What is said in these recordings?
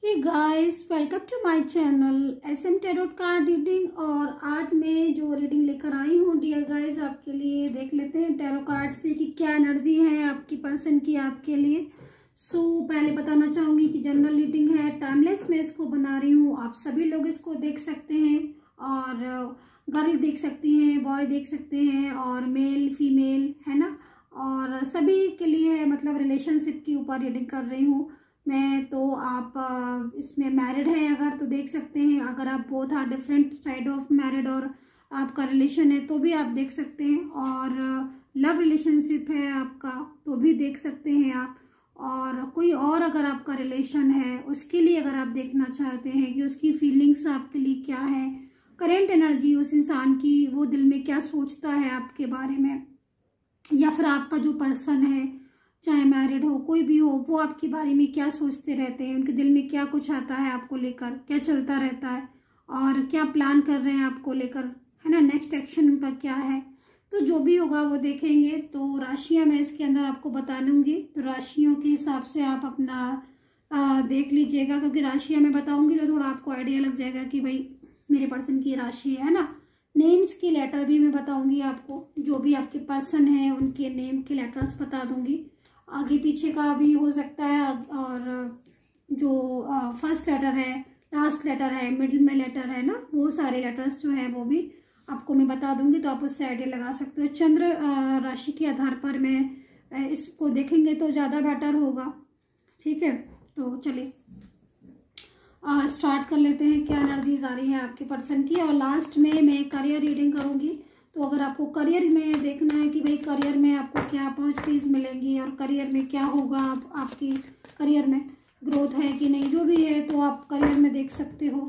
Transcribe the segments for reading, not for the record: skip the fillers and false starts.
Hey guys, welcome to my channel SM tarot card reading. और आज मैं जो रीडिंग लेकर आई हूँ डियर गाइस आपके लिए, देख लेते हैं टैरो कार्ड से कि क्या एनर्जी है आपकी पर्सन की आपके लिए। पहले बताना चाहूँगी कि जनरल रीडिंग है, टाइमलेस मैं इसको बना रही हूँ। आप सभी लोग इसको देख सकते हैं और गर्ल देख सकती हैं, बॉय देख सकते हैं और मेल फीमेल है ना, और सभी के लिए है। मतलब रिलेशनशिप के ऊपर रीडिंग कर रही हूँ मैं। तो आप इसमें मैरिड है अगर तो देख सकते हैं, अगर आप both are different side of married और आपका रिलेशन है तो भी आप देख सकते हैं, और लव रिलेशनशिप है आपका तो भी देख सकते हैं आप। और कोई और अगर आपका रिलेशन है उसके लिए अगर आप देखना चाहते हैं कि उसकी फीलिंग्स आपके लिए क्या है, करेंट एनर्जी उस इंसान की, वो दिल में क्या सोचता है आपके बारे में, या फिर आपका जो पर्सन है चाहे मैरिड हो कोई भी हो, वो आपके बारे में क्या सोचते रहते हैं, उनके दिल में क्या कुछ आता है आपको लेकर, क्या चलता रहता है और क्या प्लान कर रहे हैं आपको लेकर, है ना, नेक्स्ट एक्शन उनका क्या है। तो जो भी होगा वो देखेंगे। तो राशियां मैं इसके अंदर आपको बता दूंगी, तो राशियों के हिसाब से आप अपना देख लीजिएगा, क्योंकि राशियां मैं बताऊंगी तो थोड़ा आपको आइडिया लग जाएगा कि भाई मेरे पर्सन की राशि है ना। नेम्स की लेटर भी मैं बताऊंगी आपको, जो भी आपके पर्सन है उनके नेम के लेटर्स बता दूंगी, आगे पीछे का भी हो सकता है, और जो फर्स्ट लेटर है, लास्ट लेटर है, मिडिल में लेटर है ना, वो सारे लेटर्स जो हैं वो भी आपको मैं बता दूंगी, तो आप उससे आइडिया लगा सकते हो। चंद्र राशि के आधार पर मैं इसको देखेंगे तो ज़्यादा बेटर होगा। ठीक है, तो चलिए स्टार्ट कर लेते हैं क्या एनर्जीज आ रही है आपके पर्सन की। और लास्ट में मैं करियर रीडिंग करूंगी, तो अगर आपको करियर में देखना है कि भाई करियर में आपको क्या अपॉर्चुनिटीज मिलेंगी और करियर में क्या होगा, आपकी करियर में ग्रोथ है कि नहीं, जो भी है तो आप करियर में देख सकते हो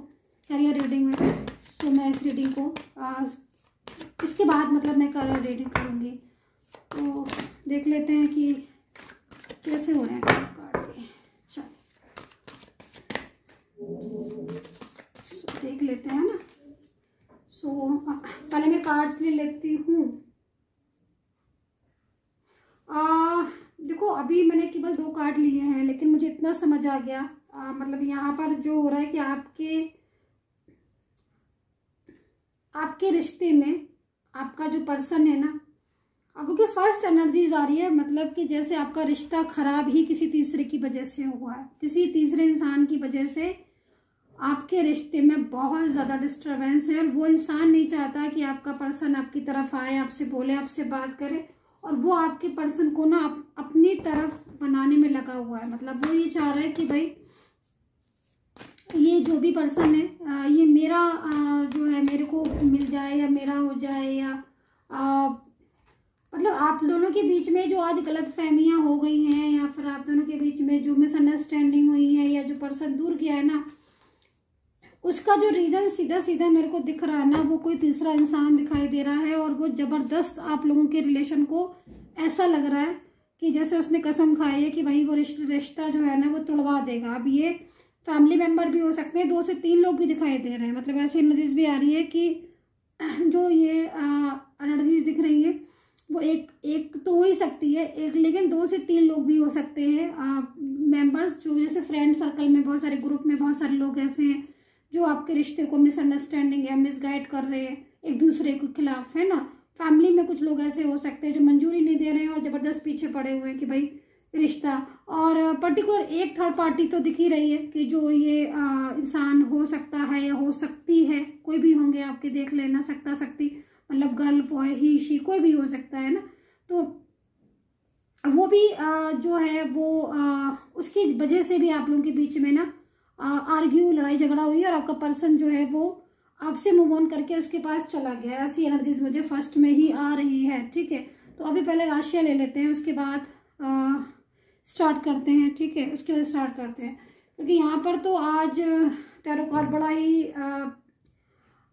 करियर रीडिंग में। तो मैं इस रीडिंग को इसके बाद मतलब मैं करियर रीडिंग करूँगी, तो देख लेते हैं कि कैसे हो रहे हैं कार्ड के। चलिए देख लेते हैं ना। पहले मैं कार्ड्स ले लेती हूँ। देखो अभी मैंने केवल 2 कार्ड लिए हैं, लेकिन मुझे इतना समझ आ गया, मतलब यहाँ पर जो हो रहा है कि आपके रिश्ते में आपका जो पर्सन है ना, क्योंकि फर्स्ट एनर्जीज आ रही है, मतलब कि जैसे आपका रिश्ता खराब ही किसी तीसरे की वजह से हुआ है, किसी तीसरे इंसान की वजह से आपके रिश्ते में बहुत ज़्यादा डिस्टरबेंस है, और वो इंसान नहीं चाहता कि आपका पर्सन आपकी तरफ आए, आपसे बोले, आपसे बात करे, और वो आपके पर्सन को ना अपनी तरफ बनाने में लगा हुआ है। मतलब वो ये चाह रहा है कि भाई ये जो भी पर्सन है ये मेरा जो है मेरे को मिल जाए या मेरा हो जाए, या मतलब आप दोनों के बीच में जो आज गलत फहमियाँ हो गई हैं, या फिर आप दोनों के बीच में जो मिसअंडरस्टैंडिंग हुई है, या जो पर्सन दूर गया है ना, उसका जो रीजन सीधा सीधा मेरे को दिख रहा है ना, वो कोई तीसरा इंसान दिखाई दे रहा है। और वो जबरदस्त आप लोगों के रिलेशन को ऐसा लग रहा है कि जैसे उसने कसम खाई है कि भाई वो रिश्ता जो है ना वो तोड़वा देगा। अब ये फैमिली मेंबर भी हो सकते हैं, 2 से 3 लोग भी दिखाई दे रहे हैं। मतलब ऐसी एनर्जीज भी आ रही है कि जो ये एनर्जीज दिख रही है वो एक तो हो ही सकती है एक, लेकिन 2 से 3 लोग भी हो सकते हैं मेंबर्स, जो जैसे फ्रेंड सर्कल में बहुत सारे ग्रुप में बहुत सारे लोग ऐसे हैं जो आपके रिश्ते को मिसअंडरस्टैंडिंग है, मिसगाइड कर रहे हैं एक दूसरे के खिलाफ, है ना। फैमिली में कुछ लोग ऐसे हो सकते हैं जो मंजूरी नहीं दे रहे हैं और जबरदस्त पीछे पड़े हुए हैं कि भाई रिश्ता, और पर्टिकुलर एक थर्ड पार्टी तो दिख ही रही है कि जो ये इंसान हो सकता है या हो सकती है, कोई भी होंगे आपके, देख लेना, सकता सकती मतलब गर्ल बॉय ही शी कोई भी हो सकता है ना। तो वो भी जो है वो उसकी वजह से भी आप लोगों के बीच में ना आर्ग्यू, लड़ाई झगड़ा हुई, और आपका पर्सन जो है वो आपसे मूव ऑन करके उसके पास चला गया। ऐसी एनर्जीज मुझे फर्स्ट में ही आ रही है। ठीक है, तो अभी पहले राशियां ले लेते हैं, उसके बाद स्टार्ट करते हैं। ठीक है, उसके बाद स्टार्ट करते हैं, क्योंकि यहाँ पर तो आज टैरो कार्ड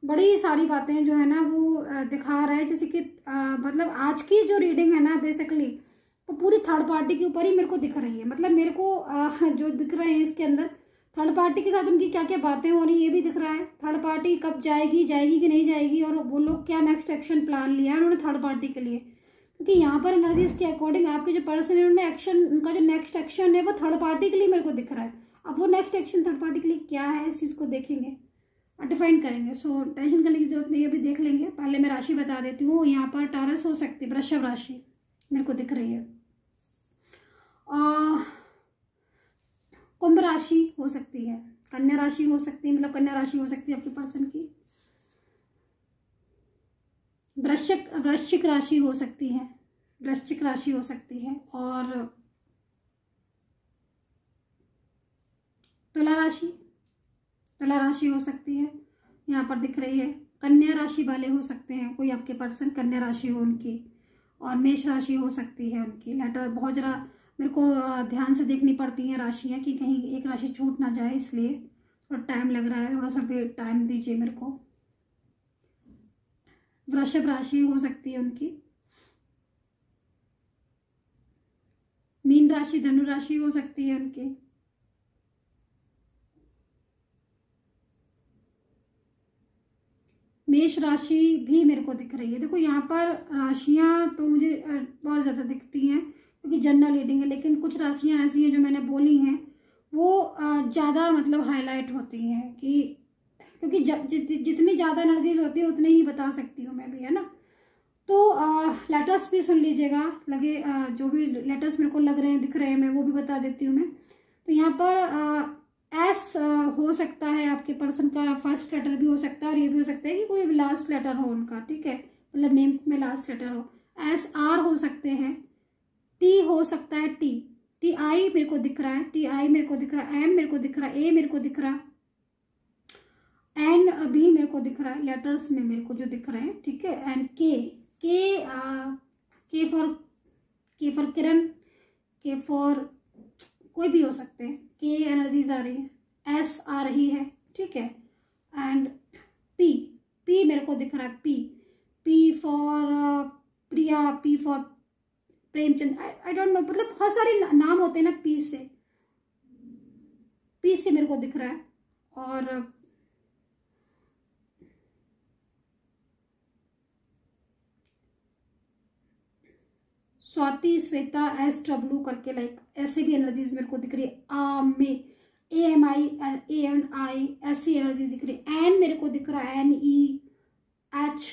बड़ी सारी बातें जो है ना वो दिखा रहा है। जैसे कि मतलब आज की जो रीडिंग है ना बेसिकली वो पूरी थर्ड पार्टी के ऊपर ही मेरे को दिख रही है। मतलब मेरे को जो दिख रहे हैं इसके अंदर थर्ड पार्टी के साथ उनकी क्या क्या बातें हो रही ये भी दिख रहा है। थर्ड पार्टी कब जाएगी कि नहीं जाएगी, और वो लोग क्या नेक्स्ट एक्शन प्लान लिया है उन्होंने थर्ड पार्टी के लिए, क्योंकि यहाँ पर एनर्जीज के अकॉर्डिंग आपके जो पर्सन है उन्होंने एक्शन, उनका जो नेक्स्ट एक्शन है वो थर्ड पार्टी के लिए मेरे को दिख रहा है। अब वो नेक्स्ट एक्शन थर्ड पार्टी के लिए क्या है इस चीज़ को देखेंगे और डिफाइन करेंगे। सो टेंशन करने की जरूरत नहीं है, अभी देख लेंगे। पहले मैं राशि बता देती हूँ। यहाँ पर टॉरस हो सकती है, वृषभ राशि मेरे को दिख रही है। कुंभ राशि हो सकती है, कन्या राशि हो सकती है, मतलब कन्या राशि हो सकती है आपके पर्सन की। वृश्चिक राशि हो सकती है, वृश्चिक राशि हो सकती है। और तुला राशि हो सकती है, यहाँ पर दिख रही है। कन्या राशि वाले हो सकते हैं, कोई आपके पर्सन कन्या राशि हो उनकी। और मेष राशि हो सकती है उनकी। लेटर बहुत जरा मेरे को ध्यान से देखनी पड़ती हैं राशियाँ कि कहीं एक राशि छूट ना जाए, इसलिए थोड़ा टाइम लग रहा है, थोड़ा सा टाइम दीजिए मेरे को। वृषभ राशि हो सकती है उनकी। मीन राशि, धनु राशि हो सकती है उनकी। मेष राशि भी मेरे को दिख रही है। देखो यहाँ पर राशियां तो मुझे बहुत ज़्यादा दिखती हैं क्योंकि जनरल रीडिंग है, लेकिन कुछ राशियां ऐसी हैं जो मैंने बोली हैं वो ज़्यादा मतलब हाईलाइट होती हैं कि क्योंकि जितनी ज़्यादा एनर्जीज होती है उतनी ही बता सकती हूँ मैं भी, है ना। तो लेटर्स भी सुन लीजिएगा, लगे जो भी लेटर्स मेरे को लग रहे हैं दिख रहे हैं मैं वो भी बता देती हूँ मैं। तो यहाँ पर एस हो सकता है आपके पर्सन का, फर्स्ट लेटर भी हो सकता है, और ये भी हो सकता है कि कोई लास्ट लेटर हो उनका, ठीक है, मतलब नेम में लास्ट लेटर हो। एस आर हो सकते हैं, टी हो सकता है, टी आई मेरे को दिख रहा है, टी आई मेरे को दिख रहा है, एम मेरे को दिख रहा है, ए मेरे को दिख रहा है, एन भी मेरे को दिख रहा है लेटर्स में मेरे को जो दिख रहे हैं, ठीक है। एंड के फॉर किरण, के फॉर कोई भी हो सकते हैं, के एनर्जीज आ रही है, एस आ रही है, ठीक है। एंड पी मेरे को दिख रहा है, P for Priya, P for Premchand, I don't know, मतलब बहुत सारे नाम होते हैं ना पी से मेरे को दिख रहा है। और स्वाति, श्वेता, एस डब्ल्यू करके लाइक ऐसे भी एनर्जीज मेरे को दिख रही है। AMI ऐसी एनर्जी दिख रही है। एन मेरे को दिख रहा है, NEH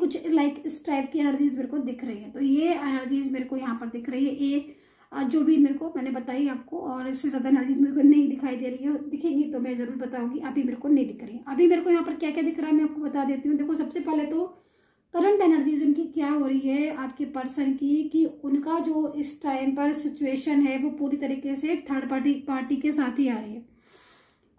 कुछ लाइक इस टाइप की एनर्जीज मेरे को दिख रही है। तो ये एनर्जीज मेरे को यहाँ पर दिख रही है। जो भी मेरे को मैंने बताई आपको, और इससे ज़्यादा एनर्जीज मेरे को नहीं दिखाई दे रही है, दिखेगी तो मैं ज़रूर बताऊंगी। अभी मेरे को नहीं दिख रही है। अभी मेरे को यहाँ पर क्या क्या दिख रहा है मैं आपको बता देती हूँ। देखो सबसे पहले तो करंट एनर्जीज उनकी क्या हो रही है आपके पर्सन की, कि उनका जो इस टाइम पर सिचुएशन है वो पूरी तरीके से थर्ड पार्टी के साथ ही आ रही है।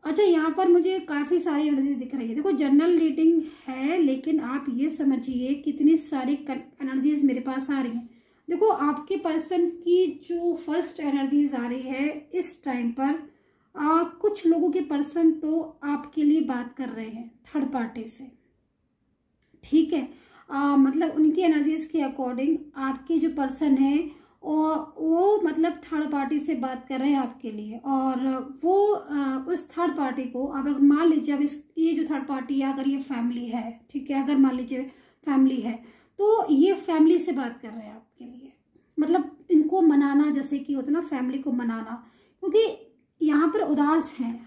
अच्छा, यहाँ पर मुझे काफ़ी सारी एनर्जीज दिख रही है। देखो जनरल रीडिंग है, लेकिन आप ये समझिए कितनी सारी एनर्जीज मेरे पास आ रही हैं। देखो आपके पर्सन की जो फर्स्ट एनर्जीज आ रही है इस टाइम पर, कुछ लोगों के पर्सन तो आपके लिए बात कर रहे हैं थर्ड पार्टी से, ठीक है। मतलब उनकी एनर्जीज के अकॉर्डिंग आपके जो पर्सन है वो मतलब थर्ड पार्टी से बात कर रहे हैं आपके लिए। और वो उस थर्ड पार्टी को, अब अगर मान लीजिए अब ये जो थर्ड पार्टी है अगर ये फैमिली है, ठीक है, अगर मान लीजिए फैमिली है तो ये फैमिली से बात कर रहे हैं आपके लिए। मतलब इनको मनाना, जैसे कि होता है ना फैमिली को मनाना, क्योंकि यहाँ पर उदास है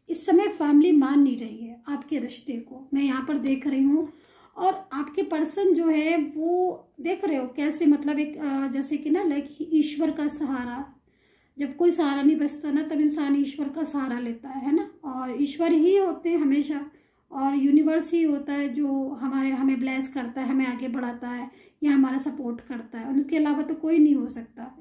इस समय, फैमिली मान नहीं रही है आपके रिश्ते को, मैं यहाँ पर देख रही हूँ। और आपके पर्सन जो है वो देख रहे हो कैसे, मतलब एक जैसे कि ना लाइक ईश्वर का सहारा, जब कोई सहारा नहीं बचता ना तब इंसान ईश्वर का सहारा लेता है ना। और ईश्वर ही होते हैं हमेशा, और यूनिवर्स ही होता है जो हमें ब्लेस करता है, हमें आगे बढ़ाता है या हमारा सपोर्ट करता है। उनके अलावा तो कोई नहीं हो सकता,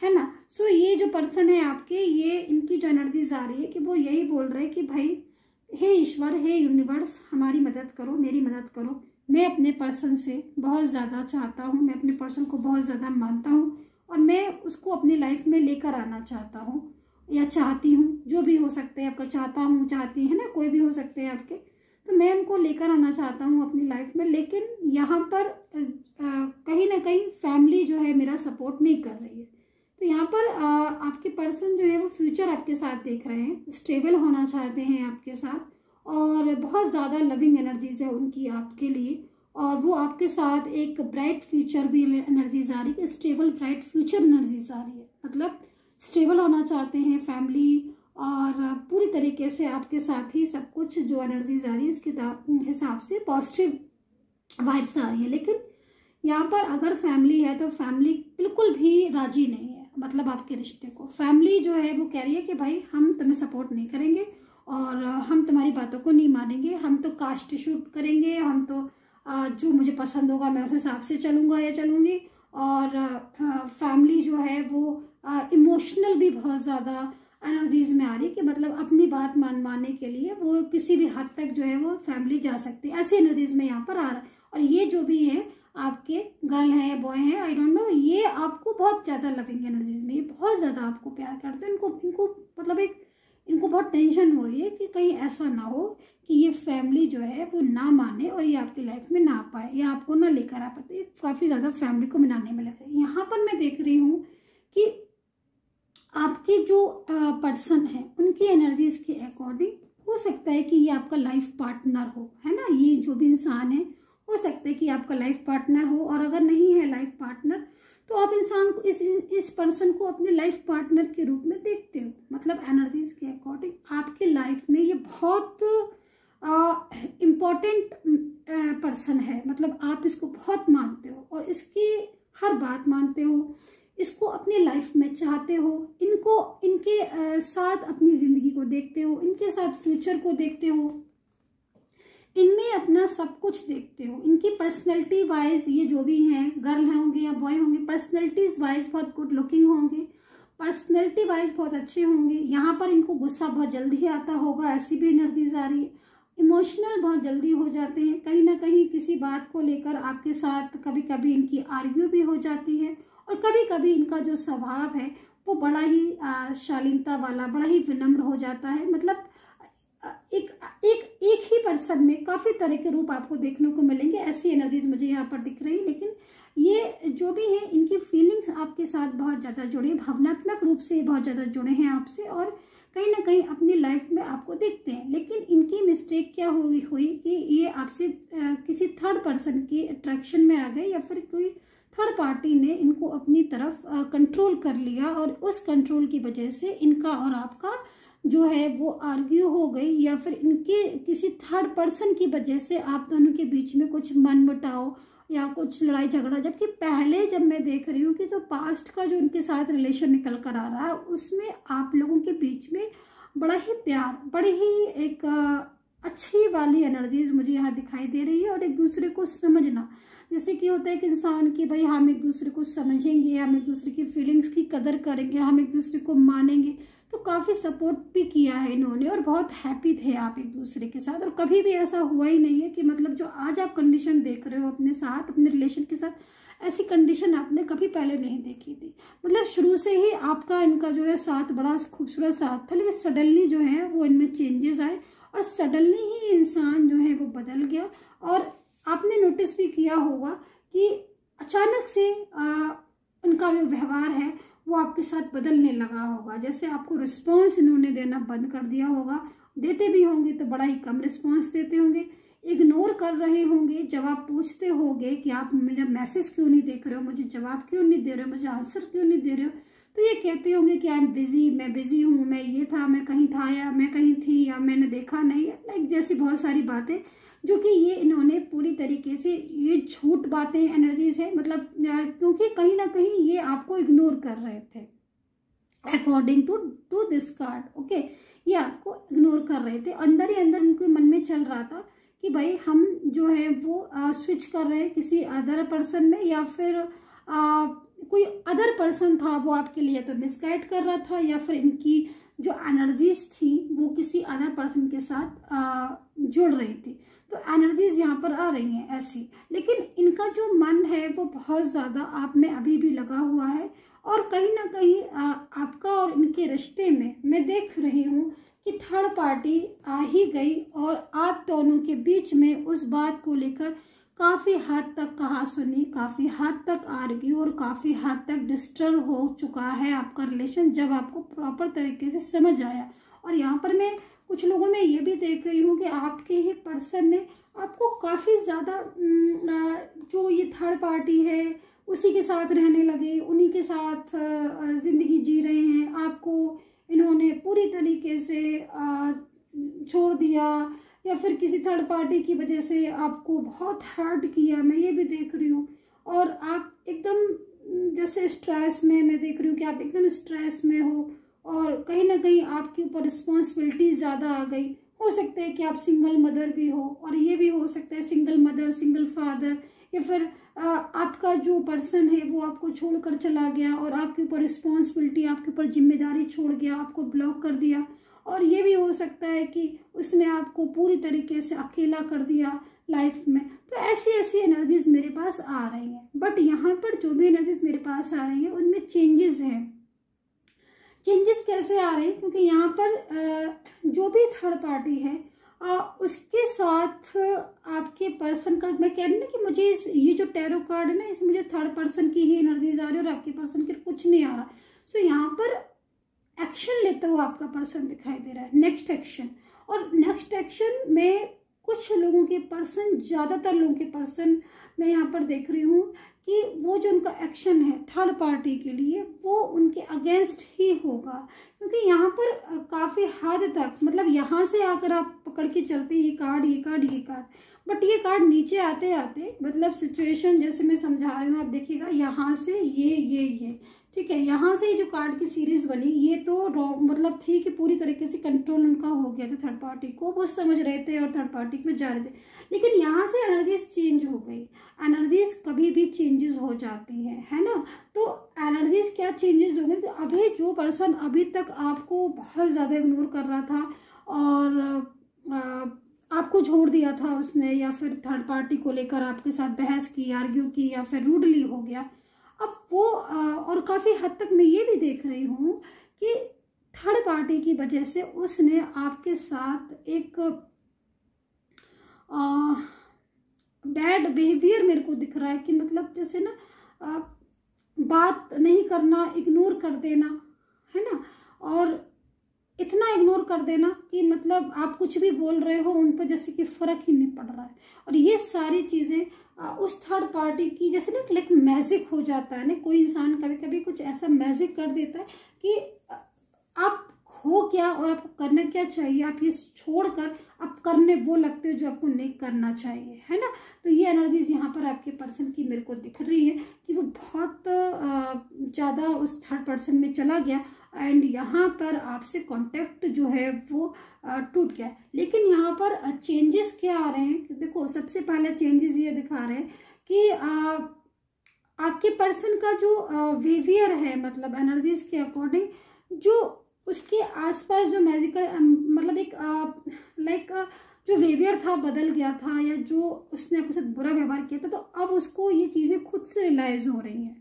है ना। सो ये जो पर्सन है आपके, ये इनकी जो एनर्जीज आ रही है कि वो यही बोल रहे हैं कि भाई हे ईश्वर, हे यूनिवर्स, हमारी मदद करो, मेरी मदद करो। मैं अपने पर्सन से बहुत ज़्यादा चाहता हूँ, मैं अपने पर्सन को बहुत ज़्यादा मानता हूँ और मैं उसको अपनी लाइफ में लेकर आना चाहता हूँ या चाहती हूँ, जो भी हो सकते हैं आपका, चाहता हूँ, चाहती है ना, कोई भी हो सकते हैं आपके। तो मैं उनको लेकर आना चाहता हूँ अपनी लाइफ में, लेकिन यहाँ पर कहीं ना कहीं फैमिली जो है मेरा सपोर्ट नहीं कर रही है। तो यहाँ पर आपके पर्सन जो है वो फ्यूचर आपके साथ देख रहे हैं, स्टेबल होना चाहते हैं आपके साथ, और बहुत ज़्यादा लविंग एनर्जीज है उनकी आपके लिए। और वो आपके साथ एक ब्राइट फ्यूचर भी एनर्जीज आ रही है, स्टेबल ब्राइट फ्यूचर एनर्जीज आ रही है। मतलब स्टेबल होना चाहते हैं फैमिली, और पूरी तरीके से आपके साथ ही सब कुछ जो एनर्जीज आ रही है उसके हिसाब से पॉजिटिव वाइब्स आ रही है। लेकिन यहाँ पर अगर फैमिली है तो फैमिली बिल्कुल भी राजी नहीं है, मतलब आपके रिश्ते को। फैमिली जो है वो कह रही है कि भाई हम तुम्हें सपोर्ट नहीं करेंगे और हम तुम्हारी बातों को नहीं मानेंगे, हम तो कास्ट शूट करेंगे, हम तो जो मुझे पसंद होगा मैं उस हिसाब से चलूँगा या चलूँगी। और फैमिली जो है वो इमोशनल भी बहुत ज़्यादा एनर्जीज में आ रही है कि मतलब अपनी बात मानने के लिए वो किसी भी हद तक जो है वो फैमिली जा सकती है, ऐसी एनर्जीज में यहाँ पर आ रहा है। और ये जो भी है आपके गर्ल हैं बॉय हैं, आई डोंट नो, ये आपको बहुत ज़्यादा लविंग एनर्जीज में, ये बहुत ज़्यादा आपको प्यार करते हैं। इनको मतलब इनको बहुत टेंशन हो रही है कि कहीं ऐसा ना हो कि ये फैमिली जो है वो ना माने और ये आपकी लाइफ में ना आ पाए या आपको ना लेकर आ पाते। ये काफ़ी ज़्यादा फैमिली को मनाने में लगे। यहाँ पर मैं देख रही हूँ कि आपके जो पर्सन है उनकी एनर्जीज के अकॉर्डिंग हो सकता है कि ये आपका लाइफ पार्टनर हो, है ना। ये जो भी इंसान है हो सकता है कि आपका लाइफ पार्टनर हो, और अगर नहीं है लाइफ पार्टनर तो आप इंसान को इस पर्सन को अपने लाइफ पार्टनर के रूप में देखते हो। मतलब एनर्जीज के अकॉर्डिंग आपकी लाइफ में ये बहुत इम्पोर्टेंट पर्सन है। मतलब आप इसको बहुत मानते हो और इसकी हर बात मानते हो, इसको अपनी लाइफ में चाहते हो, इनके साथ अपनी ज़िंदगी को देखते हो, इनके साथ फ्यूचर को देखते हो, इनमें अपना सब कुछ देखते हो। इनकी पर्सनैलिटी वाइज ये जो भी हैं, गर्ल होंगे या बॉय होंगे, पर्सनैलिटीज वाइज बहुत गुड लुकिंग होंगे, पर्सनैलिटी वाइज बहुत अच्छे होंगे। यहाँ पर इनको गुस्सा बहुत जल्दी आता होगा, ऐसी भी एनर्जीज आ रही है। इमोशनल बहुत जल्दी हो जाते हैं, कहीं ना कहीं किसी बात को लेकर आपके साथ कभी कभी इनकी आर्ग्यू भी हो जाती है। और कभी कभी इनका जो स्वभाव है वो बड़ा ही शालीनता वाला, बड़ा ही विनम्र हो जाता है। मतलब एक ही पर्सन में काफी तरह के रूप आपको देखने को मिलेंगे, ऐसी एनर्जीज मुझे यहाँ पर दिख रही। लेकिन ये जो भी है इनकी फीलिंग्स आपके साथ बहुत ज्यादा जुड़ी, भावनात्मक रूप से बहुत ज्यादा जुड़े हैं आपसे, और कहीं ना कहीं अपनी लाइफ में आपको देखते हैं। लेकिन इनकी मिस्टेक क्या हुई कि ये आपसे किसी थर्ड पर्सन की अट्रैक्शन में आ गए, या फिर कोई थर्ड पार्टी ने इनको अपनी तरफ कंट्रोल कर लिया, और उस कंट्रोल की वजह से इनका और आपका जो है वो आर्ग्यू हो गई, या फिर इनके किसी थर्ड पर्सन की वजह से आप दोनों के बीच में कुछ मनमुटाव या कुछ लड़ाई झगड़ा। जबकि पहले जब मैं देख रही हूँ कि तो पास्ट का जो उनके साथ रिलेशन निकल कर आ रहा है उसमें आप लोगों के बीच में बड़ा ही प्यार, बड़ी ही एक अच्छी वाली एनर्जीज मुझे यहाँ दिखाई दे रही है। और एक दूसरे को समझना, जैसे कि होता है कि इंसान की भाई हम एक दूसरे को समझेंगे, हम एक दूसरे की फीलिंग्स की कदर करेंगे, हम एक दूसरे को मानेंगे। तो काफ़ी सपोर्ट भी किया है इन्होंने, और बहुत हैप्पी थे आप एक दूसरे के साथ। और कभी भी ऐसा हुआ ही नहीं है कि मतलब जो आज आप कंडीशन देख रहे हो अपने साथ, अपने रिलेशन के साथ, ऐसी कंडीशन आपने कभी पहले नहीं देखी थी। मतलब शुरू से ही आपका इनका जो है साथ बड़ा खूबसूरत साथ था, लेकिन सडनली जो है वो इनमें चेंजेस आए, और सडनली ही इंसान जो है वो बदल गया। और आपने नोटिस भी किया होगा कि अचानक से उनका जो व्यवहार है वो आपके साथ बदलने लगा होगा। जैसे आपको रिस्पॉन्स इन्होंने देना बंद कर दिया होगा, देते भी होंगे तो बड़ा ही कम रिस्पॉन्स देते होंगे, इग्नोर कर रहे होंगे। जब आप पूछते होंगे कि आप मेरा मैसेज क्यों नहीं देख रहे हो, मुझे जवाब क्यों नहीं दे रहे हो, मुझे आंसर क्यों नहीं दे रहे हो, तो ये कहते होंगे कि आई एम बिजी, मैं बिजी हूँ, मैं ये था, मैं कहीं था, या मैं कहीं थी, या मैंने देखा नहीं, लाइक जैसी बहुत सारी बातें जो कि ये इन्होंने पूरी तरीके से ये झूठ बातें एनर्जीज है। मतलब क्योंकि कहीं ना कहीं ये आपको इग्नोर कर रहे थे according to this card, okay. ये आपको इग्नोर कर रहे थे, अंदर ही अंदर उनके मन में चल रहा था कि भाई हम जो है वो स्विच कर रहे हैं किसी अदर पर्सन में, या फिर कोई अदर पर्सन था वो आपके लिए तो मिसगाइड कर रहा था, या फिर इनकी जो एनर्जीज थी वो किसी अदर पर्सन के साथ जुड़ रही थी। तो एनर्जीज यहाँ पर आ रही हैं ऐसी। लेकिन इनका जो मन है वो बहुत ज़्यादा आप में अभी भी लगा हुआ है, और कहीं ना कहीं आपका और इनके रिश्ते में मैं देख रही हूँ कि थर्ड पार्टी आ ही गई, और आप दोनों के बीच में उस बात को लेकर काफ़ी हद तक कहा सुनी, काफ़ी हद तक आर्ग्यू, और काफ़ी हद तक डिस्टर्ब हो चुका है आपका रिलेशन, जब आपको प्रॉपर तरीके से समझ आया। और यहाँ पर मैं कुछ लोगों में ये भी देख रही हूँ कि आपके ही पर्सन ने आपको काफ़ी ज़्यादा जो ये थर्ड पार्टी है उसी के साथ रहने लगे, उन्हीं के साथ ज़िंदगी जी रहे हैं। आपको इन्होंने पूरी तरीके से छोड़ दिया या फिर किसी थर्ड पार्टी की वजह से आपको बहुत हर्ट किया, मैं ये भी देख रही हूँ। और आप एकदम जैसे स्ट्रेस में, मैं देख रही हूँ कि आप एकदम स्ट्रेस में हो और कहीं ना कहीं आपके ऊपर रिस्पॉन्सिबिलिटी ज़्यादा आ गई। हो सकता है कि आप सिंगल मदर भी हो, और ये भी हो सकता है सिंगल मदर, सिंगल फादर, या फिर आपका जो पर्सन है वो आपको छोड़कर चला गया और आपके ऊपर रिस्पॉन्सिबिलिटी, आपके ऊपर जिम्मेदारी छोड़ गया, आपको ब्लॉक कर दिया। और ये भी हो सकता है कि उसने आपको पूरी तरीके से अकेला कर दिया लाइफ में। तो ऐसी ऐसी एनर्जीज मेरे पास आ रही हैं। बट यहाँ पर जो भी एनर्जीज मेरे पास आ रही हैं उनमें चेंजेस हैं। चेंजेस कैसे आ रहे हैं? क्योंकि यहाँ पर जो भी थर्ड पार्टी है उसके साथ आपके पर्सन का, मैं कह रही हूँ ना कि मुझे ये जो टैरो कार्ड है ना, इसमें मुझे थर्ड पर्सन की ही एनर्जीज आ रही है और आपके पर्सन के कुछ नहीं आ रहा। सो यहाँ पर एक्शन लेते हुए आपका पर्सन दिखाई दे रहा है, नेक्स्ट एक्शन। और नेक्स्ट एक्शन में कुछ लोगों के पर्सन, ज़्यादातर लोगों के पर्सन मैं यहाँ पर देख रही हूँ कि वो जो उनका एक्शन है थर्ड पार्टी के लिए वो उनके अगेंस्ट ही होगा। क्योंकि यहाँ पर काफ़ी हद तक, मतलब यहाँ से आकर आप पकड़ के चलते ये कार्ड, ये कार्ड, ये कार्ड, बट ये कार्ड नीचे आते आते, मतलब सिचुएशन जैसे मैं समझा रही हूँ, आप देखिएगा यहाँ से ये ठीक है, यहाँ से जो कार्ड की सीरीज बनी ये तो रॉन्ग, मतलब थी कि पूरी तरीके से कंट्रोल उनका हो गया था थर्ड पार्टी को, वो समझ रहे थे और थर्ड पार्टी में जा रहे थे। लेकिन यहाँ से एनर्जीज चेंज हो गई। एनर्जीज कभी भी चेंजेस हो जाती है ना। तो एनर्जीज क्या चेंजेस हो गई? तो अभी जो पर्सन अभी तक आपको बहुत ज़्यादा इग्नोर कर रहा था और आपको छोड़ दिया था उसने, या फिर थर्ड पार्टी को लेकर आपके साथ बहस की, आर्ग्यू की, या फिर रूडली हो गया, अब वो और काफ़ी हद तक मैं ये भी देख रही हूँ कि थर्ड पार्टी की वजह से उसने आपके साथ एक बैड बिहेवियर मेरे को दिख रहा है कि मतलब जैसे ना बात नहीं करना, इग्नोर कर देना, है ना। और इतना इग्नोर कर देना कि मतलब आप कुछ भी बोल रहे हो उन पर जैसे कि फ़र्क ही नहीं पड़ रहा है। और ये सारी चीज़ें उस थर्ड पार्टी की जैसे ना लाइक मैजिक हो जाता है ना, कोई इंसान कभी कभी कुछ ऐसा मैजिक कर देता है कि आप हो क्या और आपको करना क्या चाहिए, आप ये छोड़कर आप करने वो लगते हो जो आपको नहीं करना चाहिए, है ना। तो ये एनर्जीज यहाँ पर आपके पर्सन की मेरे को दिख रही है कि वो बहुत ज़्यादा उस थर्ड पर्सन में चला गया एंड यहाँ पर आपसे कांटेक्ट जो है वो टूट गया। लेकिन यहाँ पर चेंजेस क्या आ रहे हैं? देखो, सबसे पहले चेंजेस ये दिखा रहे हैं कि आपके पर्सन का जो बिहेवियर है, मतलब एनर्जीज के अकॉर्डिंग जो उसके आसपास जो मैजिकल मतलब एक लाइक जो बिहेवियर था बदल गया था, या जो उसने आपके साथ बुरा व्यवहार किया था, तो अब उसको ये चीज़ें खुद से रियलाइज हो रही हैं।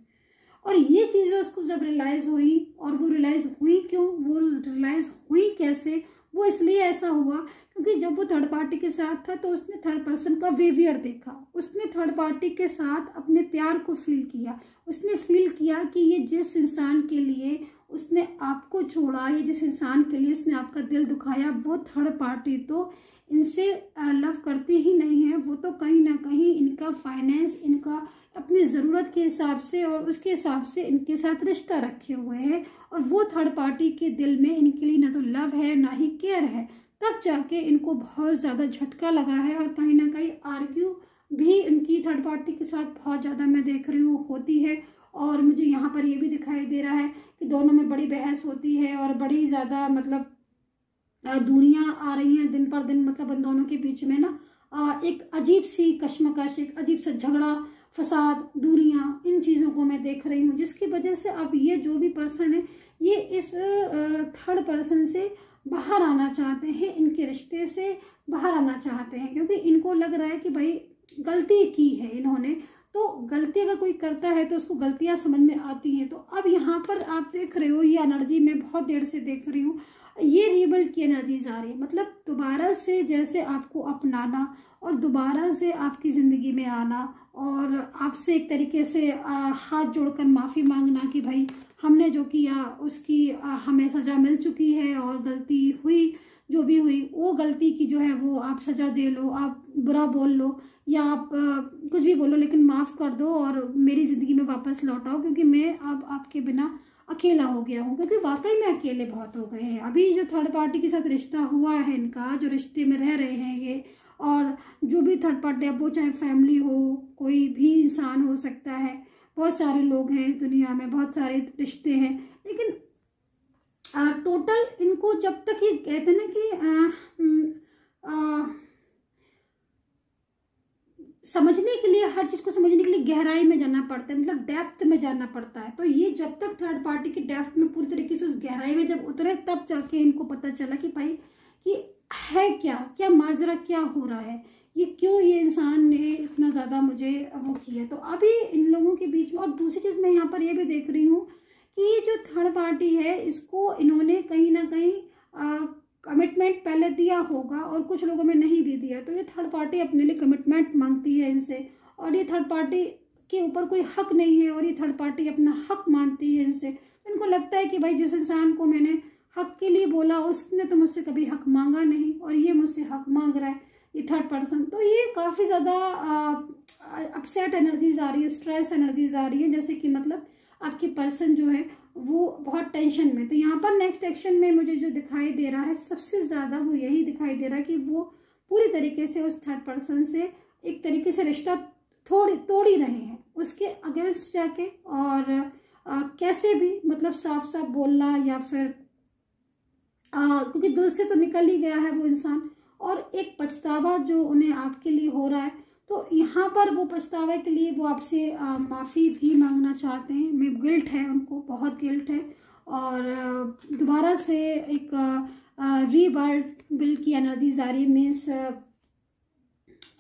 और ये चीज़ें उसको जब रियलाइज हुई, और वो रियलाइज हुई क्यों, वो रियलाइज हुई कैसे, वो इसलिए ऐसा हुआ क्योंकि जब वो थर्ड पार्टी के साथ था तो उसने थर्ड पर्सन का बिहेवियर देखा, उसने थर्ड पार्टी के साथ अपने प्यार को फील किया, उसने फील किया कि ये जिस इंसान के लिए उसने आपको छोड़ा, ये जिस इंसान के लिए उसने आपका दिल दुखाया, वो थर्ड पार्टी तो इनसे लव करती ही नहीं है, वो तो कहीं ना कहीं इनका फाइनेंस, इनका अपनी ज़रूरत के हिसाब से और उसके हिसाब से इनके साथ रिश्ता रखे हुए हैं। और वो थर्ड पार्टी के दिल में इनके लिए ना तो लव है ना ही केयर है, तब जाके इनको बहुत ज़्यादा झटका लगा है। और कहीं ना कहीं आर्ग्यू भी इनकी थर्ड पार्टी के साथ बहुत ज़्यादा मैं देख रही हूँ होती है। और मुझे यहाँ पर ये भी दिखाई दे रहा है कि दोनों में बड़ी बहस होती है और बड़ी ज़्यादा मतलब दूरियां आ रही हैं दिन पर दिन, मतलब इन दोनों के बीच में ना एक अजीब सी कश्मकश, एक अजीब सा झगड़ा, फसाद, दूरियां, इन चीज़ों को मैं देख रही हूँ, जिसकी वजह से अब ये जो भी पर्सन है ये इस थर्ड पर्सन से बाहर आना चाहते हैं, इनके रिश्ते से बाहर आना चाहते हैं, क्योंकि इनको लग रहा है कि भाई गलती की है इन्होंने, तो गलती अगर कोई करता है तो उसको गलतियां समझ में आती हैं। तो अब यहाँ पर आप देख रहे हो ये एनर्जी मैं बहुत देर से देख रही हूँ, ये रीबिल्ड की एनर्जीज आ रही है, मतलब दोबारा से जैसे आपको अपनाना और दोबारा से आपकी ज़िंदगी में आना और आपसे एक तरीके से हाथ जोड़कर माफ़ी मांगना कि भाई हमने जो किया उसकी हमें सज़ा मिल चुकी है और गलती हुई जो भी हुई वो गलती की जो है वो आप सजा दे लो, आप बुरा बोल लो या आप कुछ भी बोलो, लेकिन माफ़ कर दो और मेरी ज़िंदगी में वापस लौट आओ, क्योंकि मैं अब आपके बिना अकेला हो गया हूँ। क्योंकि वाकई में अकेले बहुत हो गए हैं। अभी जो थर्ड पार्टी के साथ रिश्ता हुआ है इनका, जो रिश्ते में रह रहे हैं ये, और जो भी थर्ड पार्टी, अब वो चाहे फैमिली हो, कोई भी इंसान हो सकता है, बहुत सारे लोग हैं इस दुनिया में, बहुत सारे रिश्ते हैं, लेकिन टोटल इनको जब तक ये कहते हैं ना कि समझने के लिए, हर चीज़ को समझने के लिए गहराई में जाना पड़ता है, मतलब डेप्थ में जाना पड़ता है। तो ये जब तक थर्ड पार्टी की डेप्थ में पूरी तरीके से उस गहराई में जब उतरे, तब जाके इनको पता चला कि भाई कि है क्या क्या माजरा क्या हो रहा है, ये क्यों ये इंसान ने इतना ज़्यादा मुझे वो किया। तो अभी इन लोगों के बीच में, और दूसरी चीज़ मैं यहाँ पर ये भी देख रही हूँ कि ये जो थर्ड पार्टी है इसको इन्होंने कहीं ना कहीं कमिटमेंट पहले दिया होगा और कुछ लोगों में नहीं भी दिया। तो ये थर्ड पार्टी अपने लिए कमिटमेंट मांगती है इनसे, और ये थर्ड पार्टी के ऊपर कोई हक नहीं है और ये थर्ड पार्टी अपना हक मानती है इनसे। तो इनको लगता है कि भाई जिस इंसान को मैंने हक के लिए बोला उसने तो मुझसे कभी हक मांगा नहीं और ये मुझसे हक मांग रहा है, ये थर्ड पर्सन। तो ये काफ़ी ज़्यादा अपसेट एनर्जीज आ रही है, स्ट्रेस एनर्जीज आ रही है, जैसे कि मतलब आपकी पर्सन जो है वो बहुत टेंशन में। तो यहाँ पर नेक्स्ट एक्शन में मुझे जो दिखाई दे रहा है सबसे ज़्यादा वो यही दिखाई दे रहा है कि वो पूरी तरीके से उस थर्ड पर्सन से एक तरीके से रिश्ता तोड़ ही रहे हैं, उसके अगेंस्ट जाके, और कैसे भी मतलब साफ साफ बोलना, या फिर क्योंकि दिल से तो निकल ही गया है वो इंसान, और एक पछतावा जो उन्हें आपके लिए हो रहा है। तो यहाँ पर वो पछतावे के लिए वो आपसे माफ़ी भी मांगना चाहते हैं। मैं गिल्ट है, उनको बहुत गिल्ट है, और दोबारा से एक रीवर्ल्ड बिल्ड की एनर्जीज आ रही है, मीन्स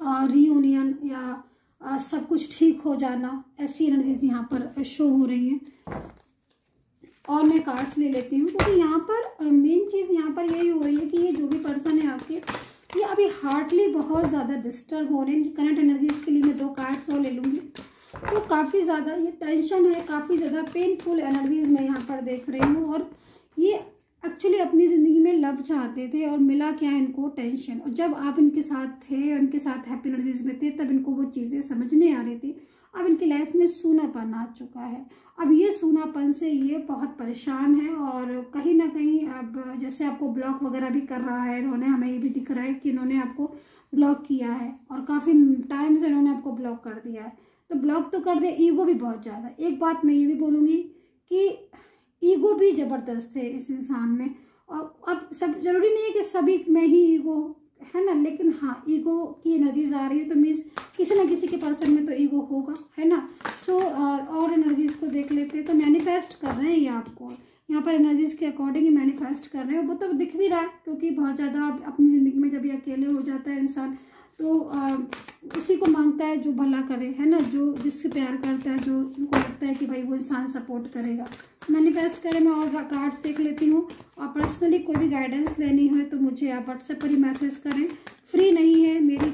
रीयूनियन या सब कुछ ठीक हो जाना, ऐसी एनर्जीज यहाँ पर शो हो रही हैं। और मैं कार्ड्स ले लेती हूँ, क्योंकि यहाँ पर मेन चीज़ यहाँ पर यही हो रही है कि ये जो भी पर्सन है आपके, ये अभी हार्टली बहुत ज़्यादा डिस्टर्ब हो रहे हैं। करंट एनर्जीज के लिए मैं 2 कार्ड्स और ले लूँगी। तो काफ़ी ज़्यादा ये टेंशन है, काफ़ी ज़्यादा पेनफुल एनर्जीज मैं यहाँ पर देख रही हूँ, और ये एक्चुअली अपनी ज़िंदगी में लव चाहते थे और मिला क्या इनको, टेंशन। और जब आप इनके साथ थे, उनके साथ हैप्पी एनर्जीज में थे, तब इनको वो चीज़ें समझने आ रही थी। अब इनकी लाइफ में सूनापन आ चुका है। अब ये सूनापन से ये बहुत परेशान है, और कहीं ना कहीं अब जैसे आपको ब्लॉक वगैरह भी कर रहा है इन्होंने, हमें ये भी दिख रहा है कि इन्होंने आपको ब्लॉक किया है, और काफ़ी टाइम से इन्होंने आपको ब्लॉक कर दिया है। तो ब्लॉक तो कर दे, ईगो भी बहुत ज़्यादा। एक बात मैं ये भी बोलूँगी कि ईगो भी ज़बरदस्त है इस इंसान में। और अब सब जरूरी नहीं है कि सभी में ही ईगो है ना, लेकिन हाँ ईगो की एनर्जीज आ रही है, तो मीन्स किसी ना किसी के पर्सन में तो ईगो होगा, है ना। सो और एनर्जीज को देख लेते हैं। तो मैनिफेस्ट कर रहे हैं ये आपको, यहाँ पर एनर्जीज के अकॉर्डिंग ही मैनिफेस्ट कर रहे हैं। वो तो दिख भी रहा है, क्योंकि बहुत ज़्यादा अपनी ज़िंदगी में जब ये अकेले हो जाता है इंसान, तो उसी को मांगता है जो भला करे, है ना, जो जिससे प्यार करता है, जो उनको लगता है कि भाई वो इंसान सपोर्ट करेगा। मैनिफेस्ट करें। मैं और कार्ड्स देख लेती हूँ, और पर्सनली कोई भी गाइडेंस लेनी हो तो मुझे आप व्हाट्सएप पर ही मैसेज करें। फ्री नहीं है मेरी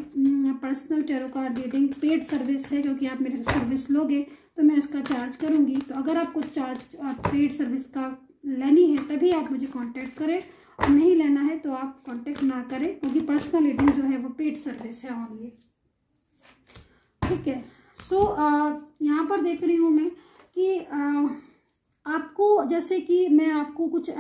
personal tarot card reading, paid service है, क्योंकि आप मेरे से सर्विस लोगे तो मैं उसका चार्ज करूँगी। तो अगर आपको चार्ज पेड सर्विस का लेनी है तभी आप मुझे कांटेक्ट करें, और नहीं लेना है तो आप कांटेक्ट ना करें, क्योंकि पर्सनल रीडिंग जो है वो पेड सर्विस है ऑनली। ठीक है। सो यहाँ पर देख रही हूँ मैं कि आपको, जैसे कि मैं आपको कुछ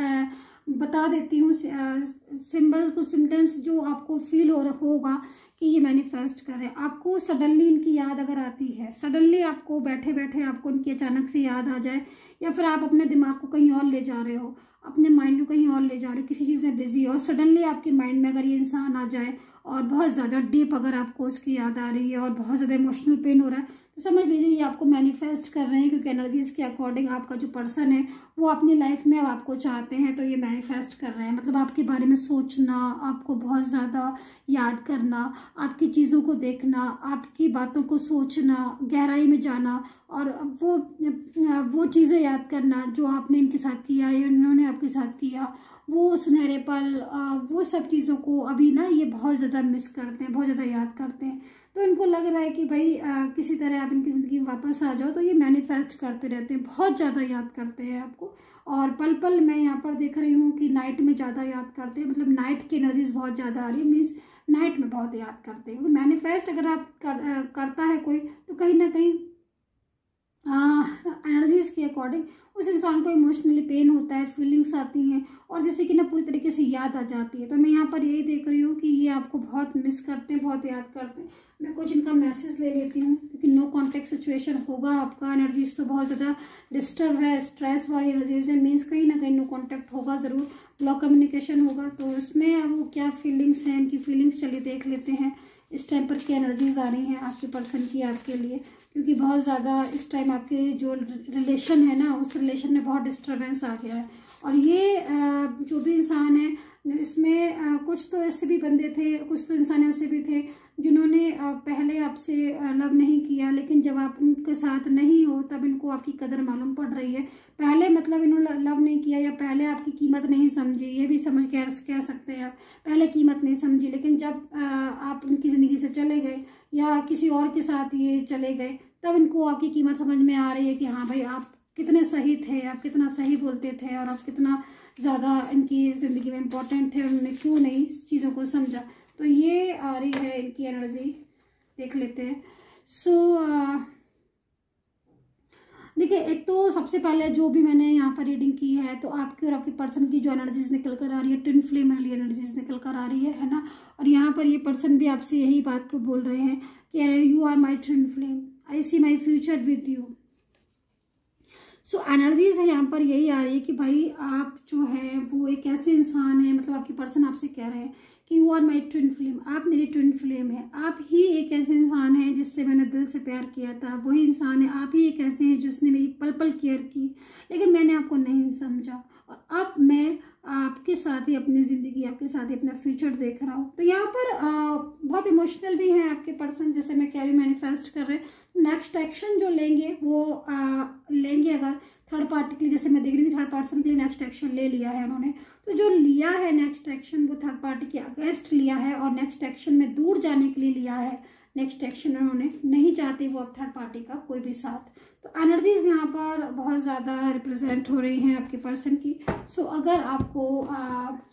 बता देती हूँ सिंबल्स, कुछ सिम्टम्स जो आपको फील होगा कि ये मैनिफेस्ट कर रहे हैं। आपको सडनली इनकी याद अगर आती है, सडनली आपको बैठे बैठे आपको इनकी अचानक से याद आ जाए, या फिर आप अपने दिमाग को कहीं और ले जा रहे हो, अपने माइंड को कहीं और ले जा रहे हो, किसी चीज़ में बिजी हो, और सडनली आपके माइंड में अगर ये इंसान आ जाए और बहुत ज़्यादा डीप अगर आपको उसकी याद आ रही है और बहुत ज़्यादा इमोशनल पेन हो रहा है, तो समझ लीजिए ये आपको मैनिफेस्ट कर रहे हैं, क्योंकि एनर्जीज के अकॉर्डिंग आपका जो पर्सन है वो अपनी लाइफ में अब आपको चाहते हैं। तो ये मैनिफेस्ट कर रहे हैं, मतलब आपके बारे में सोचना, आपको बहुत ज़्यादा याद करना, आपकी चीज़ों को देखना, आपकी बातों को सोचना, गहराई में जाना, और वो चीज़ें याद करना जो आपने इनके साथ किया या इन्होंने आपके साथ किया, वो सुनहरे पल, वो सब चीज़ों को अभी ना ये बहुत ज़्यादा मिस करते हैं, बहुत ज़्यादा याद करते हैं। तो इनको लग रहा है कि भाई किसी तरह आप इनकी ज़िंदगी में वापस आ जाओ। तो ये मैनिफेस्ट करते रहते हैं, बहुत ज़्यादा याद करते हैं आपको। और पल पल मैं यहाँ पर देख रही हूँ कि नाइट में ज़्यादा याद करते हैं, मतलब नाइट की एनर्जीज बहुत ज़्यादा आ रही है, मीन्स नाइट में बहुत याद करते हैं। मैनिफेस्ट अगर आप करता है कोई, तो कहीं ना कहीं एनर्जीज के अकॉर्डिंग उस इंसान को इमोशनली पेन होता है, फीलिंग्स आती हैं, और जैसे कि ना पूरी तरीके से याद आ जाती है। तो मैं यहाँ पर यही देख रही हूँ कि ये आपको बहुत मिस करते हैं, बहुत याद करते हैं। मैं कुछ इनका मैसेज ले लेती हूँ, क्योंकि नो कॉन्टेक्ट सिचुएशन होगा आपका। एनर्जीज तो बहुत ज़्यादा डिस्टर्ब है, स्ट्रेस वाली एनर्जीज है, मीन्स कहीं ना कहीं नो कॉन्टेक्ट होगा ज़रूर, ब्लॉक कम्युनिकेशन होगा। तो उसमें वो क्या फीलिंग्स हैं, इनकी फीलिंग्स चलिए देख लेते हैं। इस टाइम पर क्या एनर्जीज आ रही हैं आपके पर्सन की आपके लिए, क्योंकि बहुत ज़्यादा इस टाइम आपके जो रिलेशन है ना, उस रिलेशन में बहुत डिस्टर्बेंस आ गया है। और ये जो भी इंसान है इसमें कुछ तो ऐसे भी बंदे थे, कुछ तो इंसान ऐसे भी थे जिन्होंने पहले आपसे लव नहीं किया, लेकिन जब आप उनके साथ नहीं हो तब इनको आपकी कदर मालूम पड़ रही है। पहले मतलब इन्होंने लव नहीं किया या पहले आपकी कीमत नहीं समझी, ये भी समझ कह सकते हैं आप। पहले कीमत नहीं समझी, लेकिन जब आप इनकी ज़िंदगी से चले गए या किसी और के साथ ये चले गए, तब इनको आपकी कीमत समझ में आ रही है कि हाँ भाई आप कितने सही थे, आप कितना सही बोलते थे, और आप कितना ज़्यादा इनकी ज़िंदगी में इम्पोर्टेंट थे, और उन्होंने क्यों नहीं इस चीज़ों को समझा। तो ये आ रही है इनकी एनर्जी, देख लेते हैं। देखिए, एक तो सबसे पहले जो भी मैंने यहाँ पर रीडिंग की है, तो आपकी और आपके पर्सन की जो एनर्जीज निकल कर आ रही है, ट्विन फ्लेम वाली एनर्जीज निकल कर आ रही है ना। और यहाँ पर ये पर्सन भी आपसे यही बात को बोल रहे हैं कि you are my twin flame, I see my future with you. So energies है यहाँ पर यही आ रही है कि भाई आप जो है वो एक ऐसे इंसान है, मतलब आपके पर्सन आपसे कह रहे हैं कि you are my twin flame, आप मेरी ट्विन फ्लेम है। आप ही एक ऐसे इंसान है जिससे मैंने दिल से प्यार किया था, वही इंसान है। आप ही एक ऐसे हैं जिसने मेरी पल पल केयर की, लेकिन मैंने आपको नहीं समझा, और अब मैं आपके साथ ही अपनी ज़िंदगी, आपके साथ ही अपना फ्यूचर देख रहा हूँ। तो यहाँ पर बहुत इमोशनल भी है आपके पर्सन, जैसे मैं कह रही हूँ, मैनिफेस्ट कर रहे हैं। नेक्स्ट एक्शन जो लेंगे वो लेंगे अगर थर्ड पार्टी के लिए, जैसे मैं देख रही हूँ थर्ड पर्सन के लिए नेक्स्ट एक्शन ले लिया है उन्होंने। तो जो लिया है नेक्स्ट एक्शन वो थर्ड पार्टी के अगेंस्ट लिया है, और नेक्स्ट एक्शन में दूर जाने के लिए लिया है। नेक्स्ट एक्शन उन्होंने नहीं चाहते वो अब थर्ड पार्टी का कोई भी साथ। तो एनर्जीज यहाँ पर बहुत ज़्यादा रिप्रेजेंट हो रही हैं आपके पर्सन की। सो अगर आपको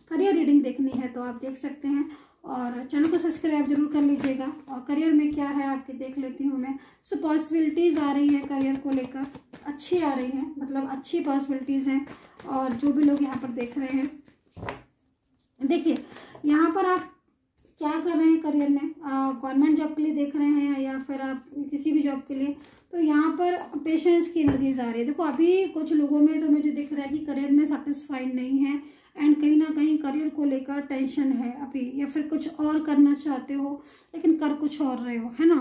करियर रीडिंग देखनी है तो आप देख सकते हैं, और चैनल को सब्सक्राइब जरूर कर लीजिएगा। और करियर में क्या है आपके देख लेती हूँ मैं। सो पॉसिबिलिटीज़ आ रही हैं करियर को लेकर, अच्छी आ रही हैं, मतलब अच्छी पॉसिबिलिटीज़ हैं। और जो भी लोग यहाँ पर देख रहे हैं, देखिए यहाँ पर आप क्या कर रहे हैं करियर में, गवर्नमेंट जॉब के लिए देख रहे हैं या फिर आप किसी भी जॉब के लिए, तो यहाँ पर पेशेंस की एनर्जीज आ रही है। देखो अभी कुछ लोगों में तो मुझे दिख रहा है कि करियर में सेटिस्फाइड नहीं है, एंड कहीं ना कहीं करियर को लेकर टेंशन है अभी, या फिर कुछ और करना चाहते हो लेकिन कर कुछ और रहे हो, है ना।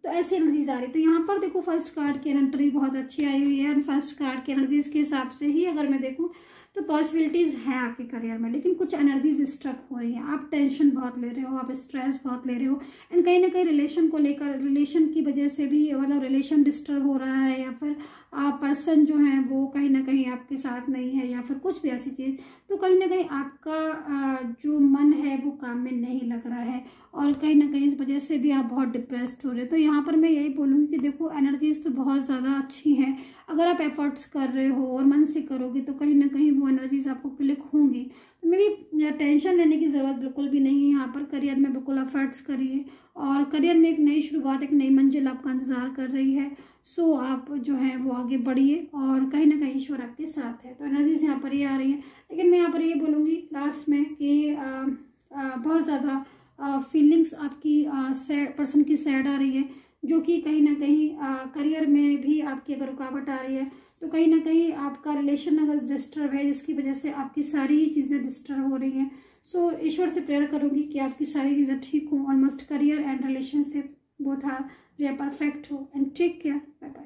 तो ऐसी एनर्जीज आ रही है। तो यहाँ पर देखो फर्स्ट कार्ड की एनर्जी बहुत अच्छी आई हुई है, एंड फर्स्ट कार्ड की एनर्जीज के हिसाब से ही अगर मैं देखूँ तो पॉसिबिलिटीज़ हैं आपके करियर में, लेकिन कुछ एनर्जीज स्ट्रक हो रही हैं। आप टेंशन बहुत ले रहे हो, आप स्ट्रेस बहुत ले रहे हो, एंड कहीं ना कहीं रिलेशन को लेकर, रिलेशन की वजह से भी मतलब रिलेशन डिस्टर्ब हो रहा है, या फिर पर्सन जो है वो कहीं ना कहीं आपके साथ नहीं है, या फिर कुछ भी ऐसी चीज़। तो कहीं ना कहीं आपका जो मन है वो काम में नहीं लग रहा है, और कहीं ना कहीं इस वजह से भी आप बहुत डिप्रेस्ड हो रहे हो। तो यहाँ पर मैं यही बोलूँगी कि देखो एनर्जीज तो बहुत ज़्यादा अच्छी हैं, अगर आप एफर्ट्स कर रहे हो और मन से करोगे तो कहीं ना कहीं वो एनर्जीज आपको क्लिक होंगी। तो मे भी टेंशन लेने की ज़रूरत बिल्कुल भी नहीं है यहाँ पर। करियर में बिल्कुल एफर्ट्स करिए, और करियर में एक नई शुरुआत, एक नई मंजिल आपका इंतजार कर रही है। सो आप जो है वो आगे बढ़िए, और कहीं ना कहीं ईश्वर आपके साथ है। तो एनर्जीज यहाँ पर ये आ रही है, लेकिन मैं यहाँ पर ये बोलूँगी लास्ट में कि बहुत ज़्यादा फीलिंग्स आपकी पर्सन की सैड आ रही है, जो कि कहीं ना कहीं करियर में भी आपकी अगर रुकावट आ रही है, तो कहीं ना कहीं आपका रिलेशन अगर डिस्टर्ब है, जिसकी वजह से आपकी सारी ही चीज़ें डिस्टर्ब हो रही हैं। सो ईश्वर से प्रेयर करूँगी कि आपकी सारी चीज़ें ठीक हों, almost career and relationship both are जो है परफेक्ट हो। And take care, bye bye.